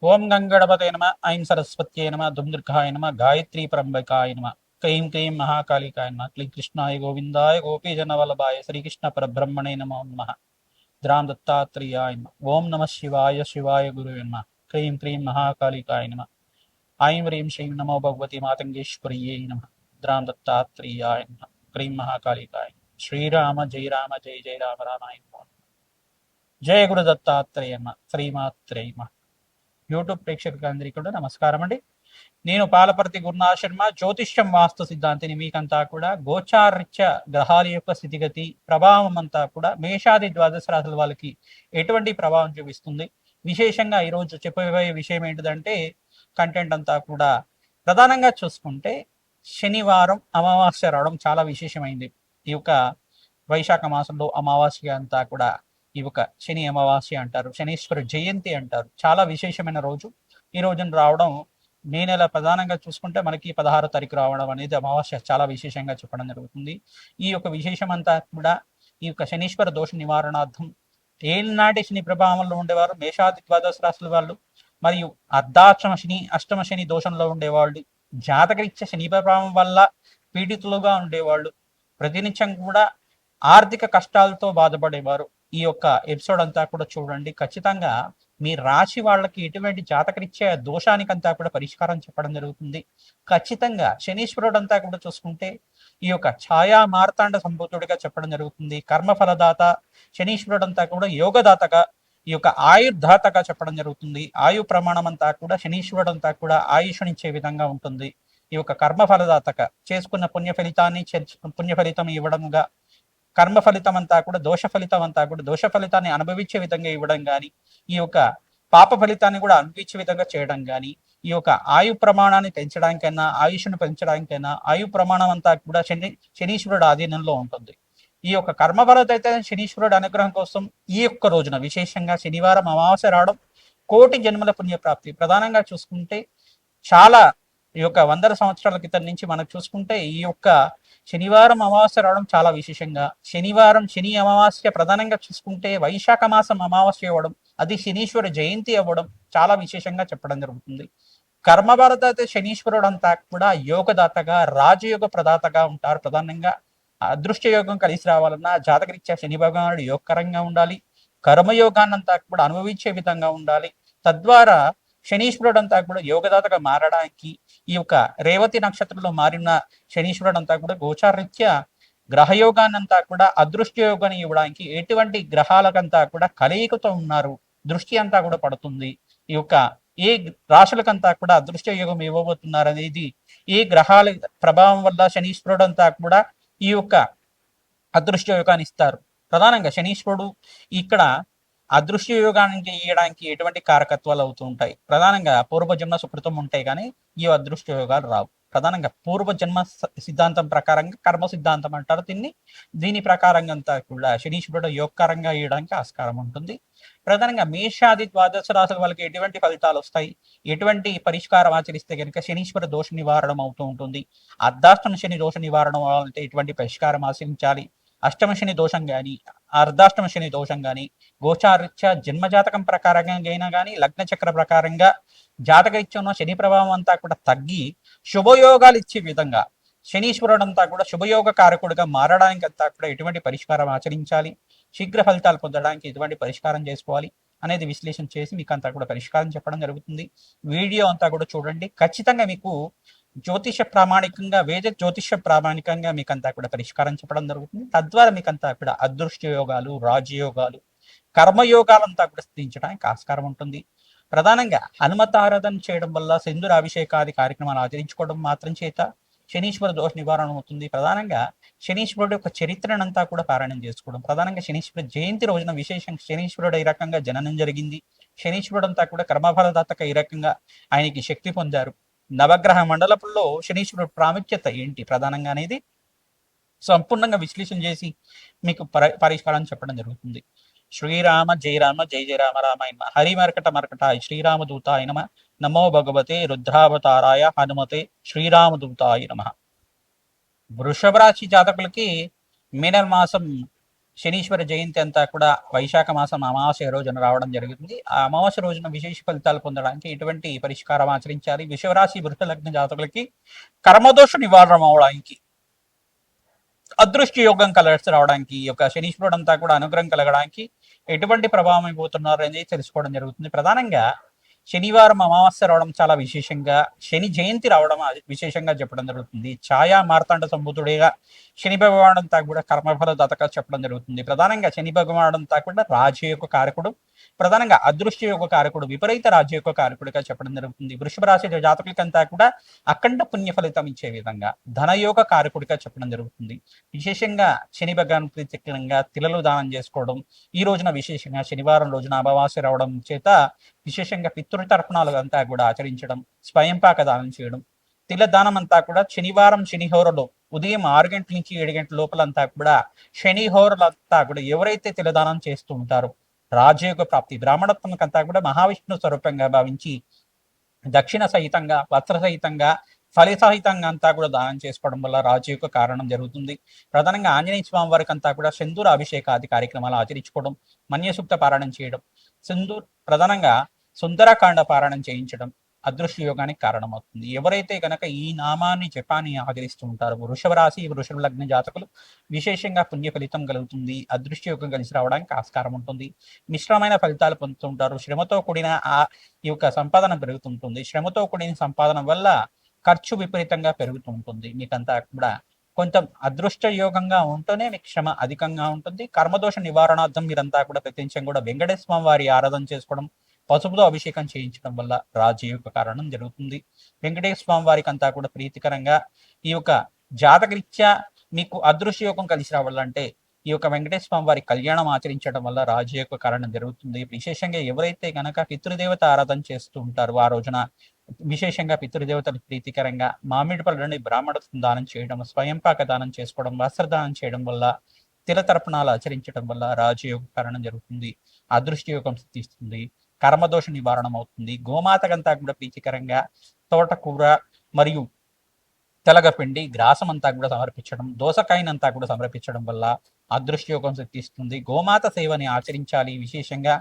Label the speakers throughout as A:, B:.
A: ఓం గంగణపతే నమ, ఐం సరస్వత్యే నమ, దుందుర్గాయ నమ, గాయత్రీ పరంబకాయ నమ, క్లీం క్లీం మహాకాళికాయ నమ, క్లీం కృష్ణాయ గోవిందాయ గోపీజనవల్లభాయ శ్రీకృష్ణ పరబ్రహ్మణే నమో నమః. ద్రాం దత్తాత్రేయాయ నమ. ఓం నమ శివాయ శివాయ గురువే నమ. క్లీం క్లీం మహాకాళికాయ నమ. ఐం హ్రీం శ్రీం నమో భగవతి మాతంగేశ్వర్యై నమ. ద్రాం దత్తాత్రేయాయ నమ. క్లీం మహాకాళికాయ. శ్రీరామ జయ రామ జయ జయ రామ రామాయ నమః. జయ గురు దత్తాత్రేయ నమ. శ్రీమాత్రే నమః. యూట్యూబ్ ప్రేక్షకులందరికీ కూడా నమస్కారం అండి. నేను పాలపర్తి గురునాథ్ శర్మ, జ్యోతిష్యం వాస్తు సిద్ధాంతిని. మీకంతా కూడా గోచారరీత్య గ్రహాల యొక్క స్థితిగతి ప్రభావం అంతా కూడా మేషాది ద్వాదశ రాశుల వాళ్ళకి ఎటువంటి ప్రభావం చూపిస్తుంది, విశేషంగా ఈరోజు చెప్పబోయే విషయం ఏంటిదంటే కంటెంట్ అంతా కూడా ప్రధానంగా చూసుకుంటే శనివారం అమావాస్య రావడం చాలా విశేషమైంది. ఈ యొక్క వైశాఖ మాసంలో అమావాస్య అంతా కూడా ఈ యొక్క శని అమావాస్య అంటారు, శనీశ్వర జయంతి అంటారు. చాలా విశేషమైన రోజు ఈ రోజున రావడం. మే నెల ప్రధానంగా చూసుకుంటే మనకి 16వ తారీఖు రావడం అనేది అమావాస్య చాలా విశేషంగా చెప్పడం జరుగుతుంది. ఈ యొక్క విశేషం అంతా కూడా ఈ యొక్క శనీశ్వర దోష నివారణార్థం ఏనాటి శని ప్రభావంలో ఉండేవారు మేషాది ద్వాదశ రాశుల వాళ్ళు, మరియు అర్ధాష్టమ శని అష్టమ శని దోషంలో ఉండేవాళ్ళు, జాతకరీత్యా శని ప్రభావం వల్ల పీడితులుగా ఉండేవాళ్ళు, ప్రతినిత్యం కూడా ఆర్థిక కష్టాలతో బాధపడేవారు. ఈ యొక్క ఎపిసోడ్ అంతా కూడా చూడండి. ఖచ్చితంగా మీ రాశి వాళ్ళకి ఎటువంటి జాతకరీత్యా దోషానికంతా కూడా పరిష్కారం చెప్పడం జరుగుతుంది. ఖచ్చితంగా శనీశ్వరుడు అంతా కూడా చూసుకుంటే ఈ యొక్క ఛాయా మార్తాండ సంభూతుడిగా చెప్పడం జరుగుతుంది. కర్మఫలదాత శనీశ్వరుడు అంతా కూడా యోగదాతగా, ఈ యొక్క ఆయుర్దాతగా చెప్పడం జరుగుతుంది. ఆయు ప్రమాణం అంతా కూడా శనీశ్వరుడు అంతా కూడా ఆయుష్నిచ్చే విధంగా ఉంటుంది. ఈ యొక్క కర్మఫలదాతగా చేసుకున్న పుణ్య ఫలితాన్ని పుణ్య ఫలితం ఇవ్వడంగా, కర్మ ఫలితం అంతా కూడా దోష ఫలితం అంతా కూడా దోష ఫలితాన్ని అనుభవించే విధంగా ఇవ్వడం కానీ, ఈ యొక్క పాప ఫలితాన్ని కూడా అనుభవించే విధంగా చేయడం కానీ, ఈ యొక్క ఆయు ప్రమాణాన్ని పెంచడానికైనా ఆయుష్ను పెంచడానికైనా ఆయు ప్రమాణం అంతా కూడా శనీశ్వరుడు ఆధీనంలో ఉంటుంది. ఈ యొక్క కర్మఫలత అయితే శనీశ్వరుడు అనుగ్రహం కోసం ఈ యొక్క రోజున విశేషంగా శనివారం అమావాస్య రావడం కోటి జన్మల పుణ్యప్రాప్తి. ప్రధానంగా చూసుకుంటే చాలా ఈ యొక్క 100 సంవత్సరాల క్రితం నుంచి మనకు చూసుకుంటే ఈ యొక్క శనివారం అమావాస్య రావడం చాలా విశేషంగా, శనివారం శని అమావాస్య ప్రధానంగా చూసుకుంటే వైశాఖ మాసం అమావాస్య అవ్వడం, అది శనీశ్వర జయంతి అవ్వడం చాలా విశేషంగా చెప్పడం జరుగుతుంది. కర్మభారత అయితే శనీశ్వరుడు అంతా కూడా యోగదాతగా రాజయోగ ప్రదాతగా ఉంటారు. ప్రధానంగా అదృష్ట యోగం కలిసి రావాలన్నా జాతకరీత్యా శని భగవానుడు యోగకరంగా ఉండాలి, కర్మయోగాన్నంతా కూడా అనుభవించే విధంగా ఉండాలి. తద్వారా శనీశ్వరుడు అంతా కూడా యోగదాతగా మారడానికి ఈ యొక్క రేవతి నక్షత్రంలో మారిన శనీశ్వరుడు అంతా కూడా గోచారరీత్యా గ్రహయోగాన్నంతా కూడా అదృష్ట యోగాన్ని ఇవ్వడానికి ఎటువంటి గ్రహాలకంతా కూడా కలయికతో ఉన్నారు, దృష్టి అంతా కూడా పడుతుంది. ఈ యొక్క ఏ రాశులకంతా కూడా అదృష్ట యోగం ఇవ్వబోతున్నారు అనేది ఏ గ్రహాల ప్రభావం వల్ల శనీశ్వరుడు అంతా కూడా ఈ యొక్క అదృష్ట యోగాన్ని ఇస్తారు. ప్రధానంగా శనీశ్వరుడు ఇక్కడ అదృశ్య యోగానికి ఇవ్వడానికి ఎటువంటి కారకత్వాలు అవుతూ ఉంటాయి. ప్రధానంగా పూర్వజన్మ సుకృతం ఉంటాయి కానీ ఈ అదృష్ట యోగాలు రావు. ప్రధానంగా పూర్వజన్మ సిద్ధాంతం ప్రకారంగా కర్మ సిద్ధాంతం అంటారు దీన్ని. దీని ప్రకారంగా అంతా కూడా శనీశ్వరుడు యోగకరంగా ఇవ్వడానికి ఆస్కారం ఉంటుంది. ప్రధానంగా మేషాది ద్వాదశ రాశుల వాళ్ళకి ఎటువంటి ఫలితాలు వస్తాయి, ఎటువంటి పరిష్కారం ఆచరిస్తే కనుక శనీశ్వర దోష నివారణం అవుతూ ఉంటుంది. అర్ధాష్టమ శని దోష నివారణం అంటే ఎటువంటి పరిష్కారం ఆచరించాలి, అష్టమ శని దోషం కానీ అర్ధాష్టమ శని దోషం కానీ గోచారీత్యా జన్మజాతకం ప్రకారంగా అయినా కానీ లగ్న చక్ర ప్రకారంగా జాతకరీత్యంలో శని ప్రభావం అంతా కూడా తగ్గి శుభయోగాలు ఇచ్చే విధంగా శనీశ్వరుడు అంతా కూడా శుభయోగ కారకుడిగా మారడానికి అంతా కూడా ఎటువంటి పరిష్కారం ఆచరించాలి, శీఘ్ర ఫలితాలు పొందడానికి ఎటువంటి పరిష్కారం చేసుకోవాలి అనేది విశ్లేషణ చేసి మీకు అంతా కూడా పరిష్కారం చెప్పడం జరుగుతుంది. వీడియో అంతా కూడా చూడండి. ఖచ్చితంగా మీకు జ్యోతిష ప్రామాణికంగా వేద జ్యోతిష ప్రామాణికంగా మీకంతా కూడా పరిష్కారం చెప్పడం జరుగుతుంది. తద్వారా మీకంతా కూడా అదృష్ట యోగాలు, రాజయోగాలు, కర్మయోగాలంతా కూడా స్థితించడానికి ఆస్కారం ఉంటుంది. ప్రధానంగా హనుమత ఆరాధన చేయడం వల్ల సింధూర అభిషేకాది కార్యక్రమాలు ఆచరించుకోవడం మాత్రం చేత శనీశ్వర దోష నివారణ అవుతుంది. ప్రధానంగా శనీశ్వరుడు యొక్క చరిత్రనంతా కూడా పారాయణం చేసుకోవడం, ప్రధానంగా శనీశ్వర జయంతి రోజున విశేషంగా శనీశ్వరుడు ఈ రకంగా జననం జరిగింది, శనీశ్వరుడు అంతా కూడా కర్మఫలదాతక ఈ రకంగా ఆయనకి శక్తి పొందారు, నవగ్రహ మండలంలో శనీశ్వరుడు ప్రాముఖ్యత ఏంటి ప్రధానంగా అనేది సంపూర్ణంగా విశ్లేషణ చేసి మీకు పరిష్కారం చెప్పడం జరుగుతుంది. శ్రీరామ జయ రామ జయ జయ రామ రామాయ నమ. హరి మర్కట మర్కటాయ శ్రీరామదూతాయ నమ. నమో భగవతే రుద్రావతారాయ హనుమతే శ్రీరామదూతాయ నమ. వృషభ రాశి జాతకులకి మే నెల మాసం శనీశ్వర జయంతి అంతా కూడా వైశాఖ మాసం అమావాస్య రోజున రావడం జరుగుతుంది. ఆ అమావాస్య రోజున విశేష ఫలితాలు పొందడానికి ఎటువంటి పరిష్కారం ఆచరించాలి? వృషభరాశి వృష లగ్న జాతకులకి కర్మదోష నివారణ అవడానికి, అదృష్ట యోగం కలిసి రావడానికి, ఈ యొక్క శనీశ్వరుడు అంతా కూడా అనుగ్రహం కలగడానికి ఎటువంటి ప్రభావం అయిపోతున్నారు అనేది తెలుసుకోవడం జరుగుతుంది. ప్రధానంగా శనివారం అమావాస్య రావడం చాలా విశేషంగా, శని జయంతి రావడం విశేషంగా చెప్పడం జరుగుతుంది. ఛాయా మార్తాండ సంబుధుడిగా శని భగవానుడు అంతా కూడా కర్మఫల దాతగా చెప్పడం జరుగుతుంది. ప్రధానంగా శని భగవానుడు అంతా కూడా రాజయోగ కారకుడు, ప్రధానంగా అదృష్ట యోగ కారకుడు, విపరీత రాజయోగ కారకుడిగా చెప్పడం జరుగుతుంది. వృషభ రాశి జాతకులకంతా కూడా అఖండ పుణ్య ఫలితం ఇచ్చే విధంగా ధనయోగ కారకుడిగా చెప్పడం జరుగుతుంది. విశేషంగా శని భగవాన్ ప్రీతికరంగా తిలలు దానం చేసుకోవడం, ఈ రోజున విశేషంగా శనివారం రోజున అమావాస్య రావడం చేత విశేషంగా పితృతర్పణాలు అంతా కూడా ఆచరించడం, స్వయంపాక దానం చేయడం, తిల దానం అంతా కూడా శనివారం శనిహోరలో ఉదయం 6 గంటల నుంచి 7 గంటల లోపలంతా కూడా శనిహోరలంతా కూడా ఎవరైతే తిలదానం చేస్తూ ఉంటారో రాజయోగ ప్రాప్తి, బ్రాహ్మణత్వంకంతా కూడా మహావిష్ణు స్వరూపంగా భావించి దక్షిణ సహితంగా, వస్త్ర సహితంగా, ఫలిసహితంగా అంతా కూడా దానం చేసుకోవడం వల్ల రాజయోగ కారణం జరుగుతుంది. ప్రధానంగా ఆంజనేయ స్వామి వారికి అంతా కూడా సింధూర అభిషేకాది కార్యక్రమాలు ఆచరించుకోవడం, మన్యసూక్త పారాయణం చేయడం, ప్రధానంగా సుందరకాండ పారాయణం చేయించడం అదృష్ట యోగానికి కారణమవుతుంది. ఎవరైతే కనుక ఈ నామాన్ని జపాన్ని ఆచరిస్తూ ఉంటారో వృషభ రాశి వృషభ లగ్న జాతకులు విశేషంగా పుణ్య ఫలితం కలుగుతుంది, అదృష్ట యోగం కలిసి రావడానికి ఆస్కారం ఉంటుంది. మిశ్రమైన ఫలితాలు పొందుతుంటారు. శ్రమతో కూడిన ఈ యొక్క సంపాదన పెరుగుతుంటుంది. శ్రమతో కూడిన సంపాదన వల్ల ఖర్చు విపరీతంగా పెరుగుతూ ఉంటుంది. మీకంతా కూడా కొంచెం అదృష్ట యోగంగా ఉంటూనే మీకు శ్రమ అధికంగా ఉంటుంది. కర్మదోష నివారణార్థం మీరంతా కూడా ప్రత్యేకంగా కూడా వెంకటేశ్వర స్వామి వారి ఆరాధన చేసుకోవడం, పసుపుతో అభిషేకం చేయించడం వల్ల రాజయోగ కారణం జరుగుతుంది. వెంకటేశ్వర స్వామి వారికి అంతా కూడా ప్రీతికరంగా ఈ యొక్క జాతకరీత్యా మీకు అదృశ్య యోగం కలిసి రావాలంటే ఈ యొక్క వెంకటేశ్వర స్వామి వారి కళ్యాణం ఆచరించడం వల్ల రాజయోగ కారణం జరుగుతుంది. విశేషంగా ఎవరైతే కనుక పితృదేవత ఆరాధన చేస్తూ ఉంటారో ఆ రోజున విశేషంగా పితృదేవతలు ప్రీతికరంగా మామిడి పళ్ళని బ్రాహ్మణ దానం చేయడం, స్వయంపాక దానం చేసుకోవడం, వస్త్రదానం చేయడం వల్ల, తిల తర్పణాలు ఆచరించడం వల్ల రాజయోగ కారణం జరుగుతుంది. అదృష్ట యోగం సిద్ధిస్తుంది, కర్మదోష నివారణం అవుతుంది. గోమాతకంతా కూడా ప్రీతికరంగా తోటకూర మరియు తెలగపిండి గ్రాసం అంతా కూడా సమర్పించడం, దోసకాయనంతా కూడా సమర్పించడం వల్ల అదృష్టయోగం సిద్ధిస్తుంది. గోమాత సేవని ఆచరించాలి. విశేషంగా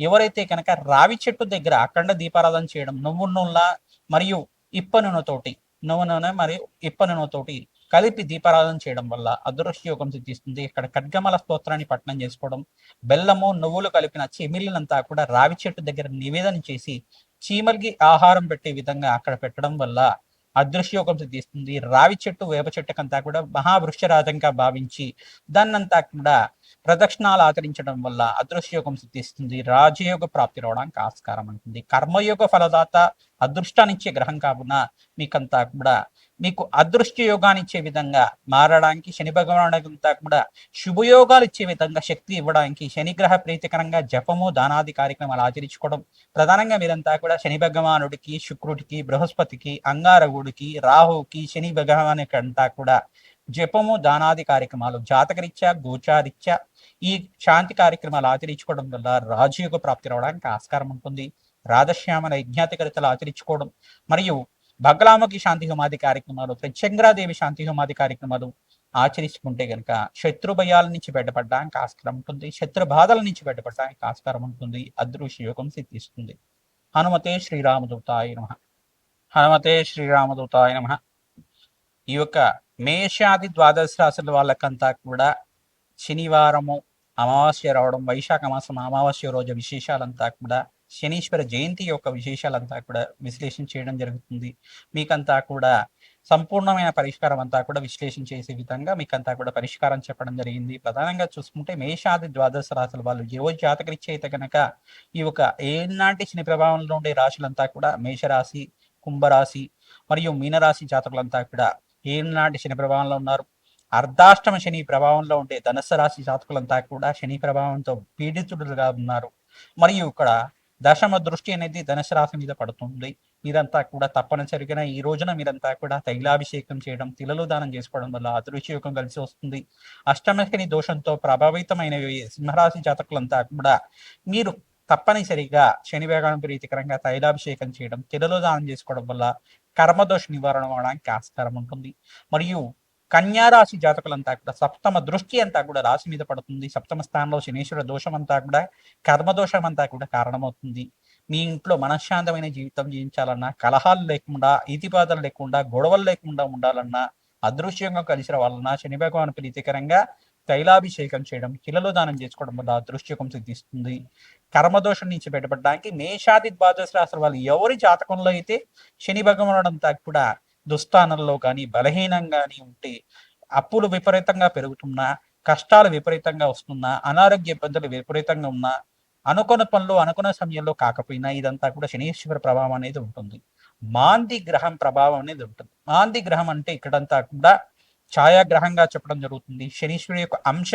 A: ఎవరైతే కనుక రావి చెట్టు దగ్గర అఖండ దీపారాధన చేయడం, నువ్వు నూనె మరియు ఇప్ప నూనెతోటి, నువ్వు నూనె మరియు ఇప్ప నూనెతోటి కలిపి దీపారాధన చేయడం వల్ల అదృష్టయోగం సిద్ధిస్తుంది. ఇక్కడ ఖడ్గమల స్తోత్రాన్ని పఠనం చేసుకోవడం, బెల్లము నువ్వులు కలిపిన చెమిలినంతా కూడా రావి చెట్టు దగ్గర నివేదన చేసి చీమలకి ఆహారం పెట్టే విధంగా అక్కడ పెట్టడం వల్ల అదృశ్యయోగం సిద్ధిస్తుంది. రావి చెట్టు వేప చెట్టుకంతా కూడా మహావృక్షరాజంగా భావించి దాన్నంతా కూడా ప్రదక్షిణాలు ఆచరించడం వల్ల అదృశ్యయోగం సిద్ధిస్తుంది. రాజయోగ ప్రాప్తి రావడానికి ఆస్కారం ఉంటుంది. కర్మయోగ ఫలదాత అదృష్టాన్నిచ్చే గ్రహం కావున మీకంతా కూడా మీకు అదృష్ట యోగాన్ని ఇచ్చే విధంగా మారడానికి శని భగవానుడంతా కూడా శుభయోగాలు ఇచ్చే విధంగా శక్తి ఇవ్వడానికి శనిగ్రహ ప్రీతికరంగా జపము దానాది కార్యక్రమాలు ఆచరించుకోవడం, ప్రధానంగా మీరంతా కూడా శని భగవానుడికి, శుక్రుడికి, బృహస్పతికి, అంగారగుడికి, రాహుకి, శని భగవానికి అంతా కూడా జపము దానాది కార్యక్రమాలు జాతకరీత్యా గోచారీత్యా ఈ శాంతి కార్యక్రమాలు ఆచరించుకోవడం వల్ల రాజయోగ ప్రాప్తి రావడానికి ఆస్కారం ఉంటుంది. రాధశ్యామల యజ్ఞాతికరితలు ఆచరించుకోవడం మరియు బగలాముఖి శాంతి హోమాది కార్యక్రమాలు, ప్రత్యంగ్రాదేవి శాంతి హోమాది కార్యక్రమాలు ఆచరించుకుంటే గనక శత్రు భయాల నుంచి బయటపడడానికి ఆస్కారం ఉంటుంది. శత్రు బాధల నుంచి బయటపడడానికి ఆస్కారం ఉంటుంది. అదృశ్య యోగం సిద్ధిస్తుంది. హనుమతే శ్రీరామదూతాయ నమః. హనుమతే శ్రీరామదూతాయ నమః. ఈ యొక్క మేషాది ద్వాదశ రాశుల వాళ్ళకంతా కూడా శనివారము అమావాస్య రావడం, వైశాఖ మాసం అమావాస్య రోజు విశేషాలంతా కూడా, శనీశ్వర జయంతి యొక్క విశేషాలంతా కూడా విశ్లేషణ చేయడం జరుగుతుంది. మీకంతా కూడా సంపూర్ణమైన పరిష్కారం అంతా కూడా విశ్లేషణ చేసే విధంగా మీకంతా కూడా పరిష్కారం చెప్పడం జరిగింది. ప్రధానంగా చూసుకుంటే మేషాది ద్వాదశ రాశుల వాళ్ళు ఏ జాతకరీత్యా అయితే కనుక ఈ యొక్క ఏనాటి శని ప్రభావంలో ఉండే రాశులంతా కూడా మేషరాశి, కుంభరాశి మరియు మీనరాశి జాతకులంతా కూడా ఏనాటి శని ప్రభావంలో ఉన్నారు. అర్ధాష్టమ శని ప్రభావంలో ఉండే ధనుస్సు రాశి జాతకులంతా కూడా శని ప్రభావంతో పీడితులుగా ఉన్నారు. మరియు ఇక్కడ దశమ దృష్టి అనేది ధనుసు రాశి మీద పడుతుంది. మీరంతా కూడా తప్పనిసరిగా ఈ రోజున మీరంతా కూడా తైలాభిషేకం చేయడం, తిలలు దానం చేసుకోవడం వల్ల అదృశ్యయోగం కలిసి వస్తుంది. అష్టమ శని దోషంతో ప్రభావితమైన సింహరాశి జాతకులంతా కూడా మీరు తప్పనిసరిగా శని వేగాన్ని ప్రీతికరంగా తైలాభిషేకం చేయడం, తిలలు దానం చేసుకోవడం వల్ల కర్మదోష నివారణ అవడానికి ఆస్కారం ఉంటుంది. మరియు కన్యారాశి జాతకులంతా కూడా సప్తమ దృష్టి అంతా కూడా రాశి మీద పడుతుంది. సప్తమ స్థానంలో శనీశ్వర దోషం అంతా కూడా, కర్మదోషం అంతా కూడా కారణమవుతుంది. మీ ఇంట్లో మనశ్శాంతమైన జీవితం జీవించాలన్నా, కలహాలు లేకుండా, ఈతిబాధలు లేకుండా, గొడవలు లేకుండా ఉండాలన్నా, అదృశ్యంగా కలిసి రావాలన్నా, శని భగవాన్ ప్రీతికరంగా తైలాభిషేకం చేయడం, కిలలో దానం చేసుకోవడం వల్ల అదృశ్యకం సిద్ధిస్తుంది. కర్మదోషం నుంచి బయటపడడానికి మేషాది ద్వాదశ రాశుల వాళ్ళు ఎవరి జాతకంలో అయితే శని భగవానుడు అంతా కూడా దుస్థానంలో కానీ బలహీనంగాని ఉంటే, అప్పులు విపరీతంగా పెరుగుతున్నా, కష్టాలు విపరీతంగా వస్తున్నా, అనారోగ్య ఇబ్బందులు విపరీతంగా ఉన్నా, అనుకున్న పనులు అనుకున్న సమయంలో కాకపోయినా ఇదంతా కూడా శనీశ్వర ప్రభావం అనేది ఉంటుంది. మాంది గ్రహం ప్రభావం అనేది ఉంటుంది. మాంది గ్రహం అంటే ఇక్కడంతా కూడా ఛాయాగ్రహంగా చెప్పడం జరుగుతుంది. శనీశ్వరుడు యొక్క అంశ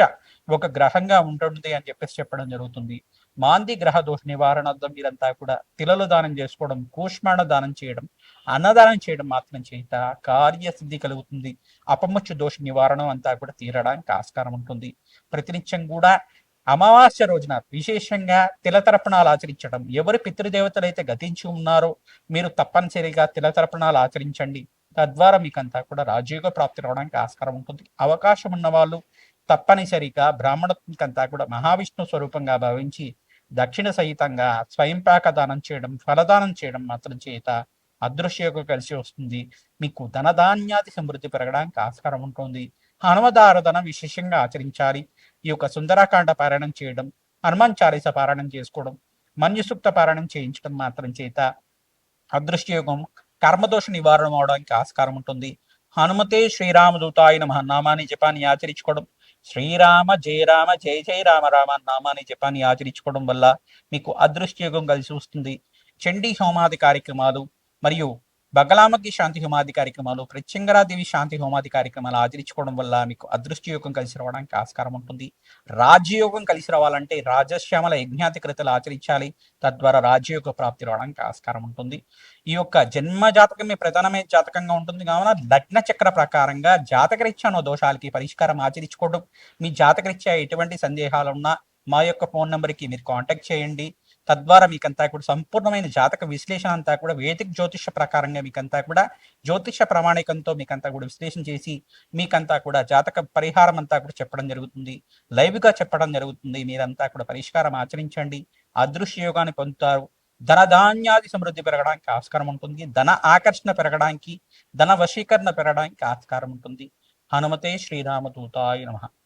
A: ఒక గ్రహంగా ఉంటుంది అని చెప్పేసి చెప్పడం జరుగుతుంది. మాంది గ్రహ దోష నివారణార్థం మీరంతా కూడా తిలలు దానం చేసుకోవడం, కూష్మాణ దానం చేయడం, అన్నదానం చేయడం మాత్రం చేత కార్యసిద్ధి కలుగుతుంది. అపముచ్చు దోష నివారణ అంతా కూడా తీరడానికి ఆస్కారం ఉంటుంది. ప్రతినిత్యం కూడా అమావాస్య రోజున విశేషంగా తిలతర్పణాలు ఆచరించడం, ఎవరి పితృదేవతలు అయితే గతించి ఉన్నారో మీరు తప్పనిసరిగా తిలతర్పణాలు ఆచరించండి. తద్వారా మీకంతా కూడా రాజయోగ ప్రాప్తి రావడానికి ఆస్కారం ఉంటుంది. అవకాశం ఉన్న వాళ్ళు తప్పనిసరిగా బ్రాహ్మణంకంతా కూడా మహావిష్ణు స్వరూపంగా భావించి దక్షిణ సహితంగా స్వయంపాక దానం చేయడం, ఫలదానం చేయడం మాత్రం చేత అదృశ్యయోగం కలిసి వస్తుంది. మీకు ధనధాన్యాది సమృద్ధి పెరగడానికి ఆస్కారం ఉంటుంది. హనుమదారాధన విశేషంగా ఆచరించాలి. ఈ యొక్క సుందరాకాండ పారాయణం చేయడం, హనుమాన్ చాలీస పారాయణం చేసుకోవడం, మన్యుసూక్త పారాయణం చేయించడం మాత్రం చేత అదృష్టయోగం కర్మదోష నివారణ అవడానికి ఆస్కారం ఉంటుంది. హనుమతే శ్రీరామదూతాయ నమః నామాన్ని జపాన్ని ఆచరించుకోవడం, శ్రీరామ జయ రామ జయ జయ రామ రామ నామాన్ని జపాన్ని ఆచరించుకోవడం వల్ల మీకు అదృష్టయోగం కలిసి వస్తుంది. చండీ హోమాది కార్యక్రమాలు మరియు బగలామకి శాంతి హోమాది కార్యక్రమాలు, ప్రత్యంగరాదేవి శాంతి హోమాది కార్యక్రమాలు ఆచరించుకోవడం వల్ల మీకు అదృష్టయోగం కలిసి రావడానికి ఆస్కారం ఉంటుంది. రాజ్యయోగం కలిసి రావాలంటే రాజశ్యామల యజ్ఞాతి కృతలు ఆచరించాలి. తద్వారా రాజ్యయోగ ప్రాప్తి రావడానికి ఆస్కారం ఉంటుంది. ఈ యొక్క జన్మ జాతకమే ప్రధానమైన జాతకంగా ఉంటుంది కావున లగ్న చక్ర ప్రకారంగా జాతకరీత్యా దోషాలకి పరిష్కారం ఆచరించుకోవడం. మీ జాతకరీత్యా ఎటువంటి సందేహాలు ఉన్నా మా యొక్క ఫోన్ నెంబర్కి మీరు కాంటాక్ట్ చేయండి. తద్వారా మీకంతా కూడా సంపూర్ణమైన జాతక విశ్లేషణ అంతా కూడా వేదిక జ్యోతిష ప్రకారంగా మీకంతా కూడా జ్యోతిష ప్రామాణికంతో మీకంతా కూడా విశ్లేషణ చేసి మీకంతా కూడా జాతక పరిహారం అంతా కూడా చెప్పడం జరుగుతుంది. లైవ్గా చెప్పడం జరుగుతుంది. మీరంతా కూడా పరిష్కారం ఆచరించండి. అదృశ్య యోగాన్ని పొందుతారు. ధనధాన్యాది సమృద్ధి పెరగడానికి ఆస్కారం ఉంటుంది. ధన ఆకర్షణ పెరగడానికి, ధన వశీకరణ పెరగడానికి ఆస్కారం ఉంటుంది. హనుమతే శ్రీరామదూతాయ నమః.